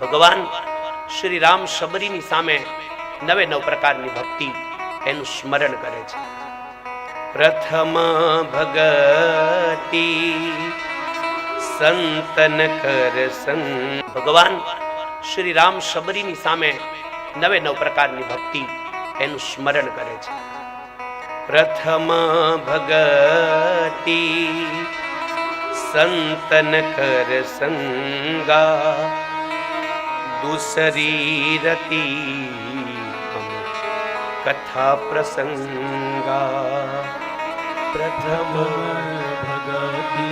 ભગવાન શ્રી રામ શબરીની સામે નવે નવ પ્રકારની ભક્તિ એનું સ્મરણ કરે છે. પ્રથમ ભગતિ સંતન કર સંગ. ભગવાન શ્રી રામ શબરીની સામે નવે નવ પ્રકારની ભક્તિ એનું સ્મરણ કરે છે. પ્રથમ ભગતિ સંતન કર સંગા, दूसरी रति कथा प्रसंगा. प्रथम भगति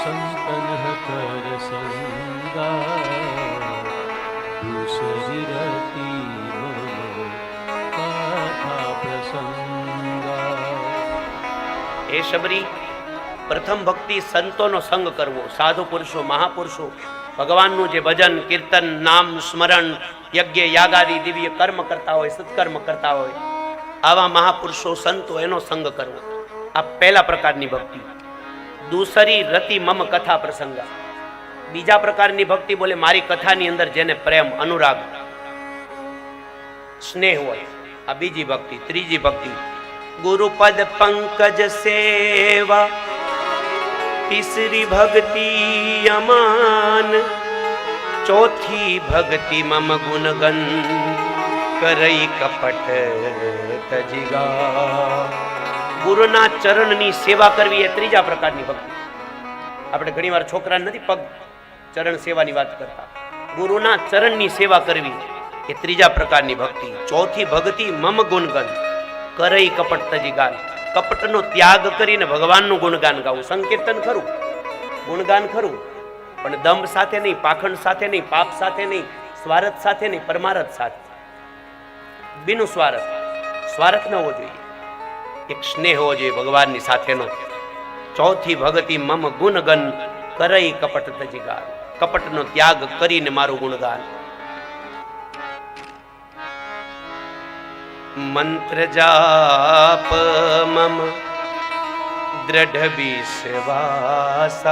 संतन कर संगा, दूसरी रति कथा प्रसंगा. हे शबरी, प्रथम भक्ति संतों संग करवो, साधु पुरुषो महापुरुषो ભગવાનનું જે ભજન કીર્તન નામ સ્મરણ યજ્ઞ યાગાદી દિવ્ય કર્મ કરતા હોય, સત્કર્મ કરતા હોય, આવા મહાપુરુષો સંતો એનો સંગ કરવો, આ પહેલા પ્રકારની ભક્તિ. દૂસરી રતિ મમ કથા પ્રસંગા. બીજા પ્રકારની ભક્તિ બોલે મારી કથાની અંદર જેને પ્રેમ અનુરાગ સ્નેહ હોય, આ બીજી ભક્તિ. ત્રીજી ભક્તિ ગુરુપદ પંકજ સેવા, तीसरी भक्ति अमान, चौथी भक्ति मम गुणगन करई कपट तजिगा. ગુરુના ચરણની સેવા કરવી એ ત્રીજા પ્રકારની ભક્તિ. આપણે ઘણીવાર છોકરાને નથી પગ ચરણ સેવાની વાત કરતા, ગુરુના ચરણની સેવા કરવી એ ત્રીજા પ્રકારની ભક્તિ. ચોથી ભક્તિ મમ ગુણગન કરઈ કપટ તજીગાન. કપટનો ત્યાગ કરીને ભગવાનનું ગુણગાન ગાવું. સંકીર્તન ખરું, ગુણગાન ખરું, પણ દંભ સાથે નહીં, પાખંડ સાથે નહીં, પાપ સાથે નહીં, સ્વાર્થ સાથે નહીં, પરમારથ સાથે. બિનુ સ્વાર્થ, સ્વાર્થ ન હોવો જોઈએ, એક સ્નેહ હોવો જોઈએ ભગવાનની સાથેનો. ચોથી ભગતિ મમ ગુણગન કરઈ કપટ તજીગાન. કપટનો ત્યાગ કરીને મારું ગુણગાન. મંત્ર જાપ મમ દ્રઢ વિશ્વાસા,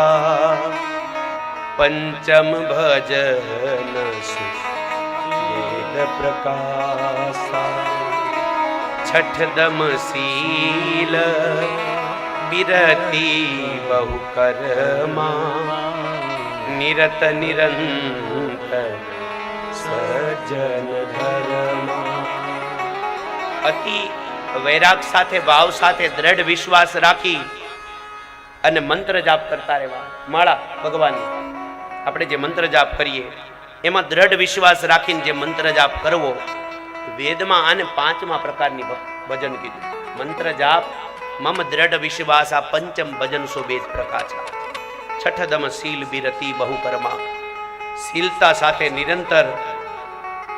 પંચમ ભજન સુવેદ પ્રકાશા. છઠ દમ શીલ બિરતિ બહુ કર્મા, નિરત નિરંતર સજ્જન ધર્મા. અતિ વૈરાગ સાથે, ભાવ સાથે, દ્રઢ વિશ્વાસ રાખી અને મંત્ર જાપ કરતા રહેવા. માળા ભગવાનની આપણે જે મંત્ર જાપ કરીએ એમાં દ્રઢ વિશ્વાસ રાખીને જે મંત્ર જાપ કરવો, વેદમાં આને પાંચમા પ્રકારની ભજન કીધું. મંત્ર જાપ મમ દ્રઢ વિશ્વાસ, આ પંચમ ભજન સુબેદ પ્રકાશા. છઠદમ શીલ બિરતિ બહુ કર્મા. શીલતા સાથે નિરંતર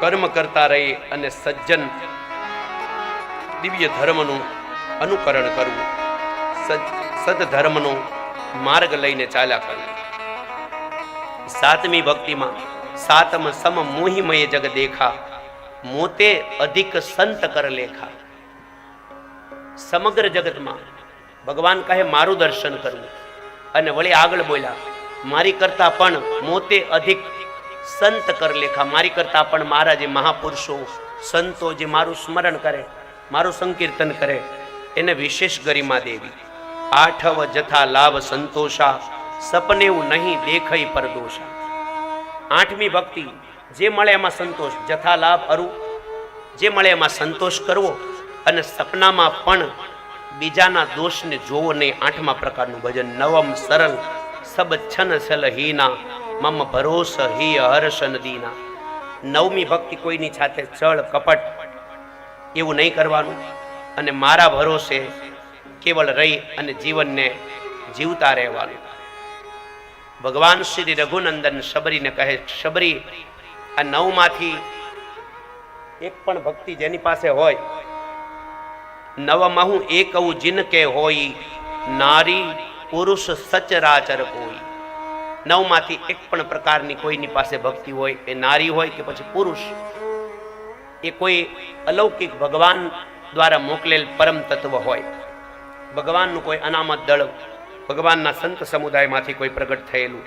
કર્મ કરતા રહી અને સજ્જન દિવ્ય ધર્મનું અનુકરણ કરવું, સદધર્મનો માર્ગ લઈને ચાલ્યા કરવું. સાતમી ભક્તિમાં સાતમ સમ મોહિમય જગ દેખા, મોતે અધિક સંત કર લેખા. સમગ્ર જગતમાં ભગવાન કહે મારું દર્શન કરવું, અને વળી આગળ બોલ્યા મારી કરતા પણ મોતે અધિક સંત કર લેખા. મારી કરતા પણ મારા જે મહાપુરુષો સંતો જે મારું સ્મરણ કરે, મારું સંકીર્તન કરે, એને વિશેષ ગરિમા દેવી. આઠવ જથા લાભ સંતોષા, સપનેવું નહીં દેખઈ પરદોષા. આઠમી ભક્તિ જે મળે એમાં સંતોષ, જથા લાભ અરુ, જે મળે એમાં સંતોષ કરવો, અને સપનામાં પણ બીજાના દોષને જોવો નહીં. આઠમા પ્રકારનું ભજન. નવમ સરળ સબ છન સલ હીના, મમ ભરોસ હિ હર્ષન દીના. નવમી ભક્તિ કોઈની સાથે છળ કપટ એવું નહીં કરવાનું, અને મારા ભરોસે કેવળ રહી અને જીવનને જીવતા રહેવાનું. ભગવાન શ્રી રઘુનંદન શબરીને કહે, શબરી આ નવમાંથી એક પણ ભક્તિ જેની પાસે હોય, નવમહુ એકવું જિનકે હોય, નારી પુરુષ સચરાચર કોઈ. નવમાંથી એક પણ પ્રકારની કોઈની પાસે ભક્તિ હોય, એ નારી હોય કે પછી પુરુષ, એ કોઈ અલૌકિક ભગવાન દ્વારા મોકલેલ પરમ તત્વ હોય, ભગવાનનું કોઈ અનામત દળ, ભગવાનના સંત સમુદાયમાંથી કોઈ પ્રગટ થયેલું